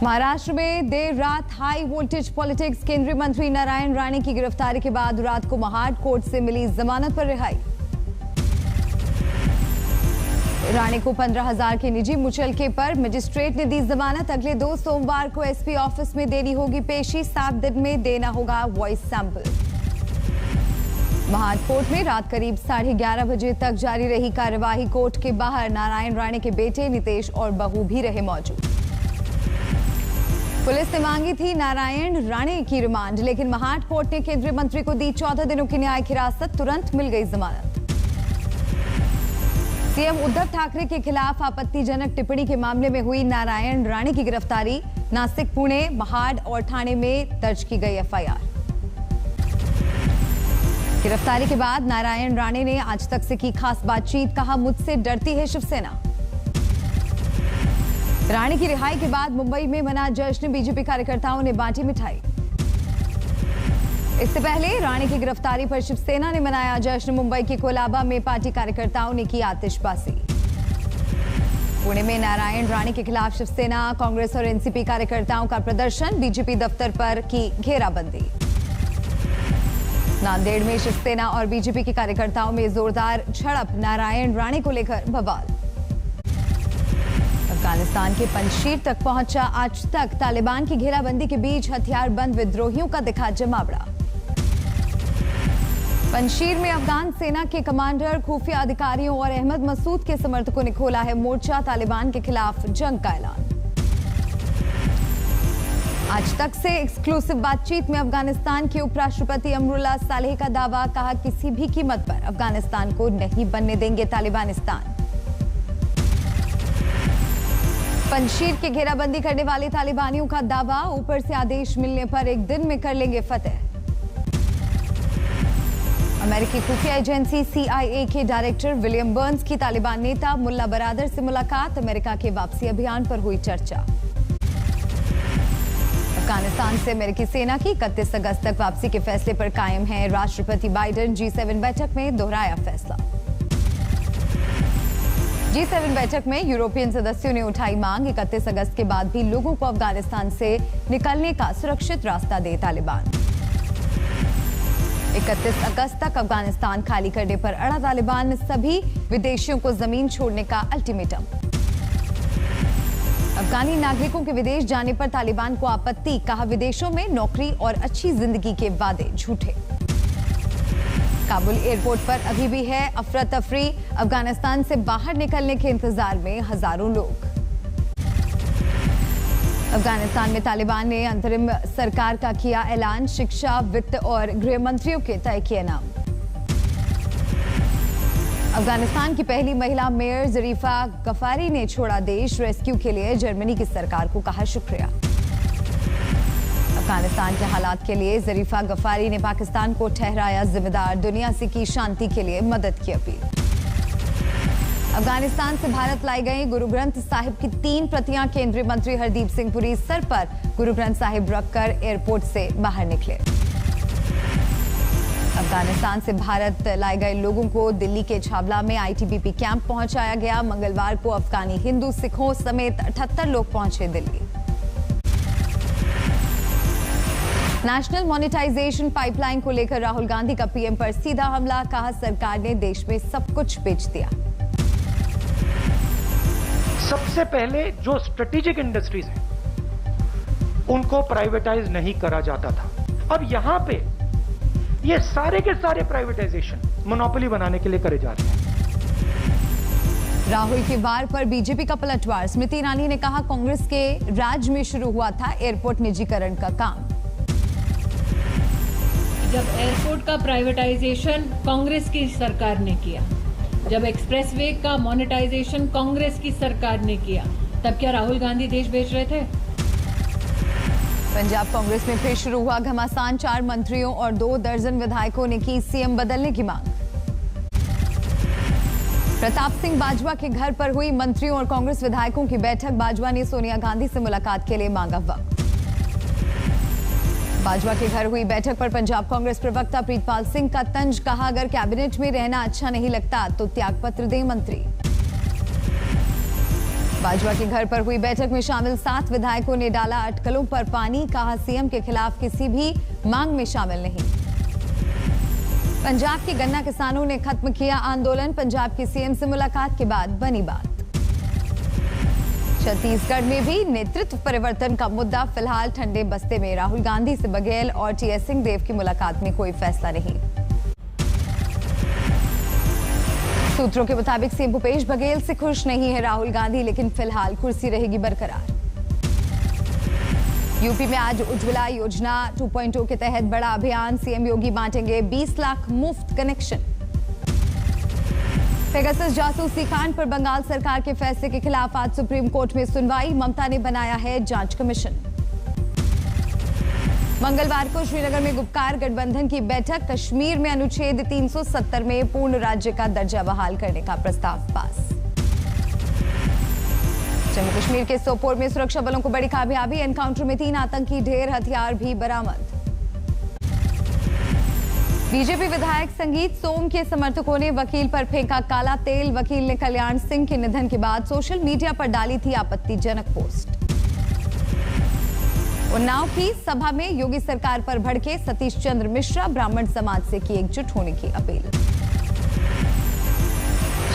महाराष्ट्र में देर रात high voltage politics. केंद्रीय मंत्री नारायण राणे की गिरफ्तारी के बाद रात को महाड कोर्ट से मिली जमानत पर रिहाई। राणे को 15,000 के निजी मुचलके पर मजिस्ट्रेट ने दी जमानत। अगले 2 सोमवार को एसपी ऑफिस में देनी होगी पेशी। 7 दिन में देना होगा वॉइस सैंपल। महाड कोर्ट में रात करीब 11:30 बजे तक जारी रही कार्यवाही। कोर्ट के बाहर नारायण राणे के बेटे नितेश और बहू भी रहे मौजूद। पुलिस ने मांगी थी नारायण राणे की रिमांड, लेकिन महाड कोर्ट ने केंद्रीय मंत्री को दी 14 दिनों की न्यायिक हिरासत। तुरंत मिल गई जमानत। सीएम उद्धव ठाकरे के खिलाफ आपत्तिजनक टिप्पणी के मामले में हुई नारायण राणे की गिरफ्तारी। नासिक, पुणे, महाड और ठाणे में दर्ज की गई एफआईआर। गिरफ्तारी के बाद नारायण राणे ने आज तक से की खास बातचीत। कहा, मुझसे डरती है शिवसेना। राणे की रिहाई के बाद मुंबई में मना जश्न। बीजेपी कार्यकर्ताओं ने बांटी मिठाई। इससे पहले राणे की गिरफ्तारी पर शिवसेना ने मनाया जश्न। मुंबई के कोलाबा में पार्टी कार्यकर्ताओं ने की आतिशबाजी। पुणे में नारायण राणे के खिलाफ शिवसेना, कांग्रेस और एनसीपी कार्यकर्ताओं का प्रदर्शन। बीजेपी दफ्तर पर की घेराबंदी। नांदेड़ में शिवसेना और बीजेपी के कार्यकर्ताओं में जोरदार झड़प। नारायण राणे को लेकर बवाल। अफगानिस्तान के पंजशीर तक पहुंचा आज तक। तालिबान की घेराबंदी के बीच हथियारबंद विद्रोहियों का दिखा जमावड़ा। पंजशीर में अफगान सेना के कमांडर, खुफिया अधिकारियों और अहमद मसूद के समर्थकों ने खोला है मोर्चा। तालिबान के खिलाफ जंग का ऐलान। आज तक से एक्सक्लूसिव बातचीत में अफगानिस्तान के उपराष्ट्रपति अमरुल्लाह सालेह का दावा। कहा, किसी भी कीमत पर अफगानिस्तान को नहीं बनने देंगे तालिबानिस्तान। पंजशीर की घेराबंदी करने वाले तालिबानियों का दावा, ऊपर से आदेश मिलने पर एक दिन में कर लेंगे फतेह। अमेरिकी खुफिया एजेंसी CIA के डायरेक्टर विलियम बर्न्स की तालिबान नेता मुल्ला बरादर से मुलाकात। अमेरिका के वापसी अभियान पर हुई चर्चा। अफगानिस्तान से अमेरिकी सेना की 31 अगस्त तक वापसी के फैसले पर कायम है राष्ट्रपति बाइडेन। G7 बैठक में दोहराया फैसला। G7 बैठक में यूरोपियन सदस्यों ने उठाई मांग। 31 अगस्त के बाद भी लोगों को अफगानिस्तान से निकलने का सुरक्षित रास्ता दे तालिबान। 31 अगस्त तक अफगानिस्तान खाली करने पर अड़ा तालिबान। सभी विदेशियों को जमीन छोड़ने का अल्टीमेटम। अफगानी नागरिकों के विदेश जाने पर तालिबान को आपत्ति। कहा, विदेशों में नौकरी और अच्छी जिंदगी के वादे झूठे। काबुल एयरपोर्ट पर अभी भी है अफरा तफरी। अफगानिस्तान से बाहर निकलने के इंतजार में हजारों लोग। अफगानिस्तान में तालिबान ने अंतरिम सरकार का किया ऐलान। शिक्षा, वित्त और गृह मंत्रियों के तय किए नाम। अफगानिस्तान की पहली महिला मेयर जरीफा गफारी ने छोड़ा देश। रेस्क्यू के लिए जर्मनी की सरकार को कहा शुक्रिया। अफगानिस्तान के हालात के लिए जरीफा गफारी ने पाकिस्तान को ठहराया जिम्मेदार। दुनिया से की शांति के लिए मदद की अपील। अफगानिस्तान से भारत लाई गई गुरु ग्रंथ साहिब की 3 प्रतियां। केंद्रीय मंत्री हरदीप सिंह पुरी सर पर गुरु ग्रंथ साहिब रखकर एयरपोर्ट से बाहर निकले। अफगानिस्तान से भारत लाए गए लोगों को दिल्ली के छावला में ITBP कैंप पहुंचाया गया। मंगलवार को अफगानी हिंदू, सिखों समेत 78 लोग पहुंचे दिल्ली। नेशनल मोनेटाइजेशन पाइपलाइन को लेकर राहुल गांधी का पीएम पर सीधा हमला। कहा, सरकार ने देश में सब कुछ बेच दिया। सबसे पहले जो स्ट्रेटेजिक इंडस्ट्रीज हैं उनको प्राइवेटाइज नहीं करा जाता था। अब यहां पे ये सारे के सारे प्राइवेटाइजेशन मोनोपोली बनाने के लिए करे जा रहे हैं। राहुल के वार पर बीजेपी का पलटवार। स्मृति ईरानी ने कहा, कांग्रेस के राज में शुरू हुआ था एयरपोर्ट निजीकरण का काम। जब एयरपोर्ट का प्राइवेटाइजेशन कांग्रेस की सरकार ने किया, जब एक्सप्रेसवे का मोनेटाइजेशन कांग्रेस की सरकार ने किया, तब क्या राहुल गांधी देश बेच रहे थे? पंजाब कांग्रेस में फिर शुरू हुआ घमासान। 4 मंत्रियों और 2 दर्जन विधायकों ने की सीएम बदलने की मांग। प्रताप सिंह बाजवा के घर पर हुई मंत्रियों और कांग्रेस विधायकों की बैठक। बाजवा ने सोनिया गांधी से मुलाकात के लिए मांगा वक्त। बाजवा के घर हुई बैठक पर पंजाब कांग्रेस प्रवक्ता प्रीतपाल सिंह का तंज। कहा, अगर कैबिनेट में रहना अच्छा नहीं लगता तो त्यागपत्र दें मंत्री। भाजपा के घर पर हुई बैठक में शामिल 7 विधायकों ने डाला अटकलों पर पानी, कहा सीएम के खिलाफ किसी भी मांग में शामिल नहीं। पंजाब के गन्ना किसानों ने खत्म किया आंदोलन, पंजाब के सीएम से मुलाकात के बाद बनी बात। छत्तीसगढ़ में भी नेतृत्व परिवर्तन का मुद्दा, फिलहाल ठंडे बस्ते में राहुल गांधी से बघेल और टीएस सिंहदेव की मुलाकात में कोई फैसला नहीं। सूत्रों के मुताबिक सीएम भूपेश बघेल से खुश नहीं है राहुल गांधी, लेकिन फिलहाल कुर्सी रहेगी बरकरार। यूपी में आज उज्ज्वला योजना 2.0 के तहत बड़ा अभियान, सीएम योगी बांटेंगे 20 लाख मुफ्त कनेक्शन। पेगासस जासूसी कांड पर बंगाल सरकार के फैसले के खिलाफ आज सुप्रीम कोर्ट में सुनवाई, ममता ने बनाया है जांच कमीशन। मंगलवार को श्रीनगर में गुपकार गठबंधन की बैठक, कश्मीर में अनुच्छेद 370 में पूर्ण राज्य का दर्जा बहाल करने का प्रस्ताव पास। जम्मू कश्मीर के सोपोर में सुरक्षा बलों को बड़ी कामयाबी, एनकाउंटर में 3 आतंकी, ढेर हथियार भी बरामद। बीजेपी विधायक संगीत सोम के समर्थकों ने वकील पर फेंका काला तेल, वकील ने कल्याण सिंह के निधन के बाद सोशल मीडिया पर डाली थी आपत्तिजनक पोस्ट। उन्नाव की सभा में योगी सरकार पर भड़के सतीश चंद्र मिश्रा, ब्राह्मण समाज से की एकजुट होने की अपील।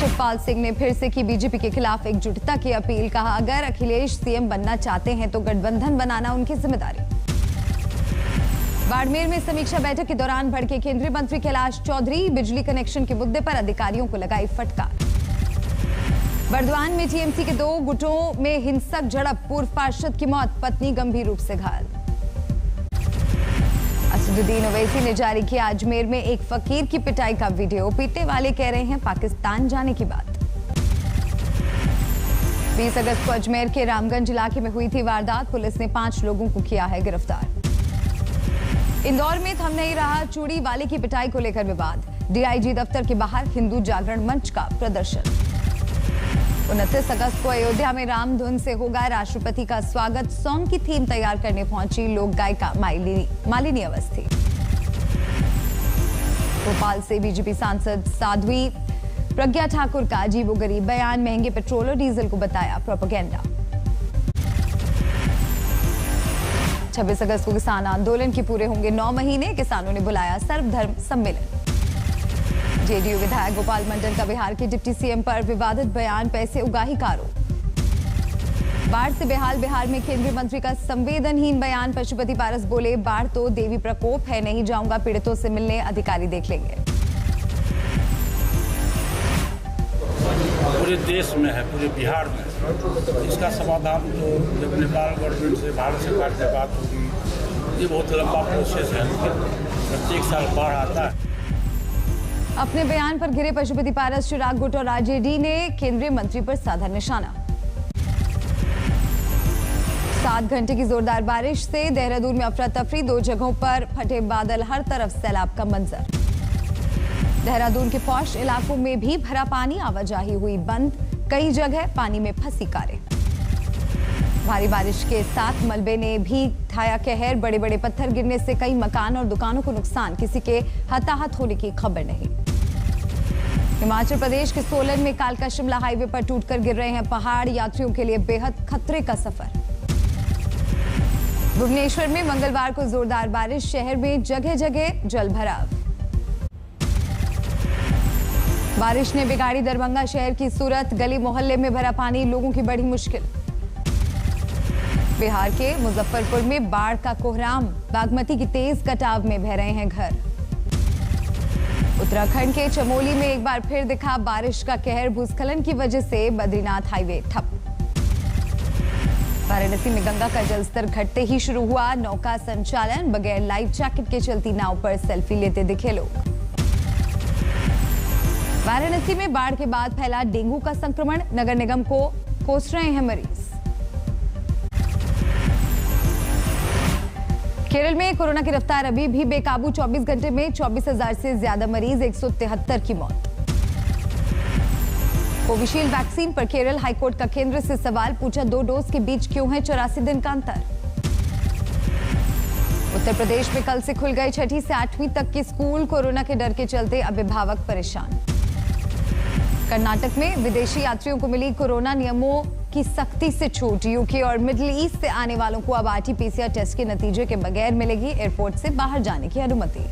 शिवपाल सिंह ने फिर से की बीजेपी के खिलाफ एकजुटता की अपील, कहा अगर अखिलेश सीएम बनना चाहते हैं तो गठबंधन बनाना उनकी जिम्मेदारी। बाड़मेर में समीक्षा बैठक के दौरान भड़के केंद्रीय मंत्री कैलाश चौधरी, बिजली कनेक्शन के मुद्दे पर अधिकारियों को लगाई फटकार। बर्दवान में टीएमसी के 2 गुटों में हिंसक झड़प, पूर्व पार्षद की मौत, पत्नी गंभीर रूप से घायल। असदुद्दीन ओवैसी ने जारी किया अजमेर में एक फकीर की पिटाई का वीडियो, पीटने वाले कह रहे हैं पाकिस्तान जाने की बात। 20 अगस्त को अजमेर के रामगंज इलाके में हुई थी वारदात, पुलिस ने 5 लोगों को किया है गिरफ्तार। इंदौर में थम नहीं रहा चूड़ी वाले की पिटाई को लेकर विवाद, डीआईजी दफ्तर के बाहर हिंदू जागरण मंच का प्रदर्शन। 29 अगस्त को अयोध्या में राम धुन से होगा राष्ट्रपति का स्वागत, सॉन्ग की थीम तैयार करने पहुंची लोक गायिका मालिनी अवस्थी। भोपाल से बीजेपी सांसद साध्वी प्रज्ञा ठाकुर का अजीबोगरीब बयान, महंगे पेट्रोल और डीजल को बताया प्रोपेगेंडा। 26 अगस्त को किसान आंदोलन के पूरे होंगे 9 महीने, किसानों ने बुलाया सर्वधर्म सम्मेलन। जेडीयू विधायक गोपाल मंडल का बिहार के डिप्टी सीएम पर विवादित बयान, पैसे उगाही का आरोप। बाढ़ से बेहाल बिहार में केंद्रीय मंत्री का संवेदनहीन बयान, पशुपति पारस बोले बाढ़ तो देवी प्रकोप है, नहीं जाऊंगा पीड़ितों से मिलने, अधिकारी देख लेंगे। पूरे देश में है, पूरे बिहार में, इसका समाधान तो जब नेपाल गवर्नमेंट से, भारत सरकार से बात होगी, ये बहुत लंबा प्रोसेस है, प्रत्येक साल बाढ़ आता है। अपने बयान पर घिरे पशुपति पारस, चिराग गुट और आरजेडी ने केंद्रीय मंत्री पर साधा निशाना। 7 घंटे की जोरदार बारिश से देहरादून में अफरा तफरी, 2 जगहों पर फटे बादल, हर तरफ सैलाब का मंजर। देहरादून के पौष इलाकों में भी भरा पानी, आवाजाही हुई बंद, कई जगह पानी में फंसी कारें। भारी बारिश के साथ मलबे ने भी ढाया कहर, बड़े बड़े पत्थर गिरने से कई मकान और दुकानों को नुकसान, किसी के हताहत होने की खबर नहीं। हिमाचल प्रदेश के सोलन में कालका शिमला हाईवे पर टूटकर गिर रहे हैं पहाड़, यात्रियों के लिए बेहद खतरे का सफर। भुवनेश्वर में मंगलवार को जोरदार बारिश, शहर में जगह जगह जलभराव। बारिश ने बिगाड़ी दरभंगा शहर की सूरत, गली मोहल्ले में भरा पानी, लोगों की बड़ी मुश्किल। बिहार के मुजफ्फरपुर में बाढ़ का कोहराम, बागमती की तेज कटाव में बह रहे हैं घर। उत्तराखंड के चमोली में एक बार फिर दिखा बारिश का कहर, भूस्खलन की वजह से बद्रीनाथ हाईवे ठप। वाराणसी में गंगा का जलस्तर घटते ही शुरू हुआ नौका संचालन, बगैर लाइफ जैकेट के चलती नाव पर सेल्फी लेते दिखे लोग। वाराणसी में बाढ़ के बाद फैला डेंगू का संक्रमण, नगर निगम को कोस रहे हैं मरीज। केरल में कोरोना की रफ्तार अभी भी बेकाबू, 24 घंटे में 24,000 से ज्यादा मरीज, 173 की मौत। कोविशील्ड वैक्सीन पर केरल हाईकोर्ट का केंद्र से सवाल पूछा, 2 डोज के बीच क्यों है 84 दिन का अंतर। उत्तर प्रदेश में कल से खुल गए 6ठी से 8वीं तक के स्कूल, कोरोना के डर के चलते अभिभावक परेशान। कर्नाटक में विदेशी यात्रियों को मिली कोरोना नियमों की सख्ती से छूट। यूके और मिडिल ईस्ट से आने वालों को अब RT-PCR टेस्ट के नतीजे के बगैर मिलेगी एयरपोर्ट से बाहर जाने की अनुमति।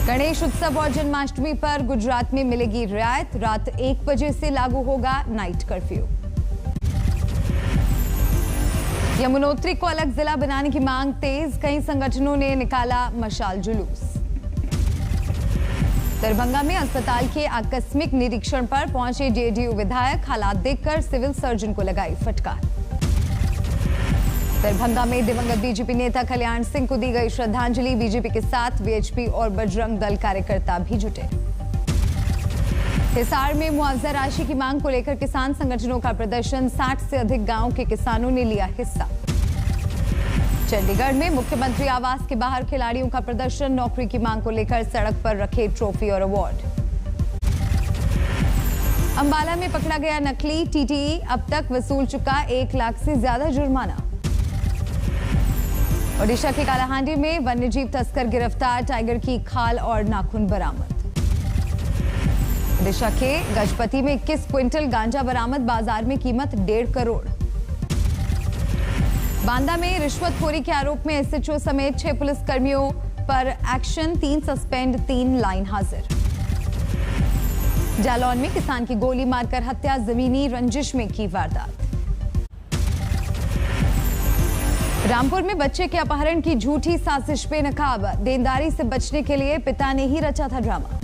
गणेश उत्सव और जन्माष्टमी पर गुजरात में मिलेगी रियायत। रात 1 बजे से लागू होगा नाइट कर्फ्यू। यमुनोत्री को अलग जिला बनाने की मांग तेज, कई संगठनों ने निकाला मशाल जुलूस। दरभंगा में अस्पताल के आकस्मिक निरीक्षण पर पहुंचे JDU विधायक, हालात देखकर सिविल सर्जन को लगाई फटकार। दरभंगा में दिवंगत बीजेपी नेता कल्याण सिंह को दी गई श्रद्धांजलि। बीजेपी के साथ VHP और बजरंग दल कार्यकर्ता भी जुटे। हिसार में मुआवजा राशि की मांग को लेकर किसान संगठनों का प्रदर्शन, 60 से अधिक गांव के किसानों ने लिया हिस्सा। चंडीगढ़ में मुख्यमंत्री आवास के बाहर खिलाड़ियों का प्रदर्शन, नौकरी की मांग को लेकर सड़क पर रखे ट्रॉफी और अवार्ड। अंबाला में पकड़ा गया नकली TTE, अब तक वसूल चुका 1 लाख से ज्यादा जुर्माना। ओडिशा के कालाहांडी में वन्यजीव तस्कर गिरफ्तार, टाइगर की खाल और नाखून बरामद। ओडिशा के गजपति में 21 क्विंटल गांजा बरामद, बाजार में कीमत 1.5 करोड़। बांदा में रिश्वतखोरी के आरोप में SHO समेत 6 पुलिसकर्मियों पर एक्शन, 3 सस्पेंड, 3 लाइन हाजिर। जालौन में किसान की गोली मारकर हत्या, जमीनी रंजिश में की वारदात। रामपुर में बच्चे के अपहरण की झूठी साजिश पे नकाब, देनदारी से बचने के लिए पिता ने ही रचा था ड्रामा।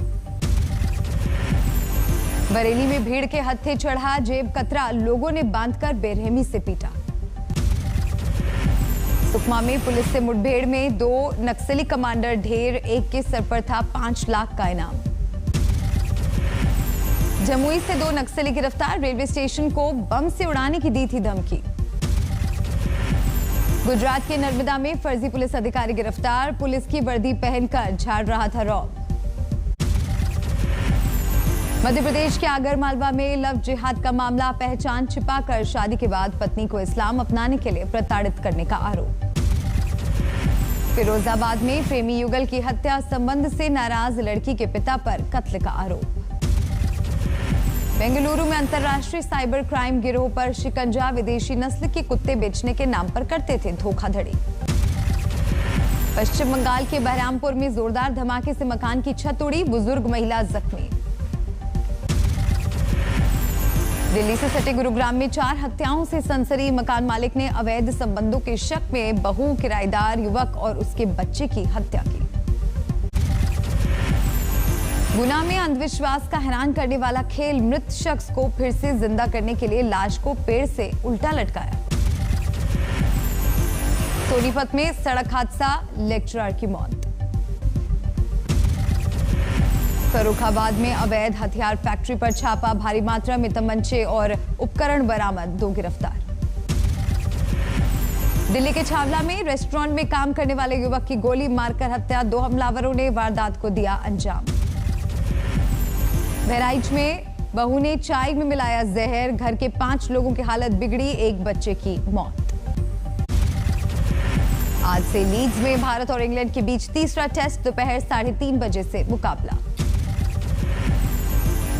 बरेली में भीड़ के हत्थे चढ़ा जेब कतरा, लोगों ने बांधकर बेरहमी से पीटा। सुकमा में पुलिस से मुठभेड़ में 2 नक्सली कमांडर ढेर, एक के सर पर था 5 लाख का इनाम। जमुई से 2 नक्सली गिरफ्तार, रेलवे स्टेशन को बम से उड़ाने की दी थी धमकी। गुजरात के नर्मदा में फर्जी पुलिस अधिकारी गिरफ्तार, पुलिस की वर्दी पहनकर झाड़ रहा था रौब। मध्य प्रदेश के आगरमालवा में लव जिहाद का मामला, पहचान छिपाकर शादी के बाद पत्नी को इस्लाम अपनाने के लिए प्रताड़ित करने का आरोप। फिरोजाबाद में प्रेमी युगल की हत्या, संबंध से नाराज लड़की के पिता पर कत्ल का आरोप। बेंगलुरु में अंतर्राष्ट्रीय साइबर क्राइम गिरोह पर शिकंजा, विदेशी नस्ल के कुत्ते बेचने के नाम पर करते थे धोखाधड़ी। पश्चिम बंगाल के बहरामपुर में जोरदार धमाके से मकान की छत उड़ी, बुजुर्ग महिला जख्मी। दिल्ली से सटे गुरुग्राम में 4 हत्याओं से सनसनी, मकान मालिक ने अवैध संबंधों के शक में बहू, किराएदार युवक और उसके बच्चे की हत्या की। गुना में अंधविश्वास का हैरान करने वाला खेल, मृत शख्स को फिर से जिंदा करने के लिए लाश को पेड़ से उल्टा लटकाया। सोनीपत में सड़क हादसा, लेक्चरर की मौत। फर्रुखाबाद में अवैध हथियार फैक्ट्री पर छापा, भारी मात्रा में तमंचे और उपकरण बरामद, 2 गिरफ्तार। दिल्ली के छावला में रेस्टोरेंट में काम करने वाले युवक की गोली मारकर हत्या, 2 हमलावरों ने वारदात को दिया अंजाम। बहराइच में बहू ने चाय में मिलाया जहर, घर के 5 लोगों की हालत बिगड़ी, 1 बच्चे की मौत। आज से लीड्स में भारत और इंग्लैंड के बीच तीसरा टेस्ट, दोपहर 3:30 बजे से मुकाबला।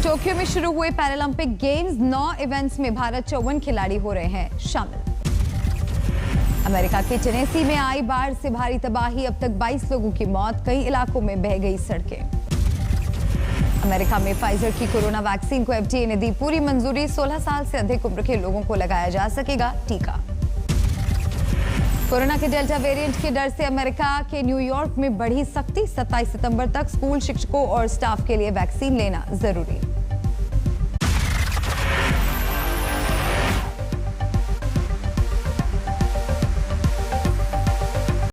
टोक्यो में शुरू हुए पैरालंपिक गेम्स, 9 इवेंट्स में भारत 54 खिलाड़ी हो रहे हैं शामिल। अमेरिका के टेनेसी में आई बाढ़ से भारी तबाही, अब तक 22 लोगों की मौत, कई इलाकों में बह गई सड़कें। अमेरिका में फाइजर की कोरोना वैक्सीन को FDA ने दी पूरी मंजूरी, 16 साल से अधिक उम्र के लोगों को लगाया जा सकेगा टीका। कोरोना के डेल्टा वेरिएंट के डर से अमेरिका के न्यूयॉर्क में बढ़ी सख्ती, 27 सितंबर तक स्कूल शिक्षकों और स्टाफ के लिए वैक्सीन लेना जरूरी।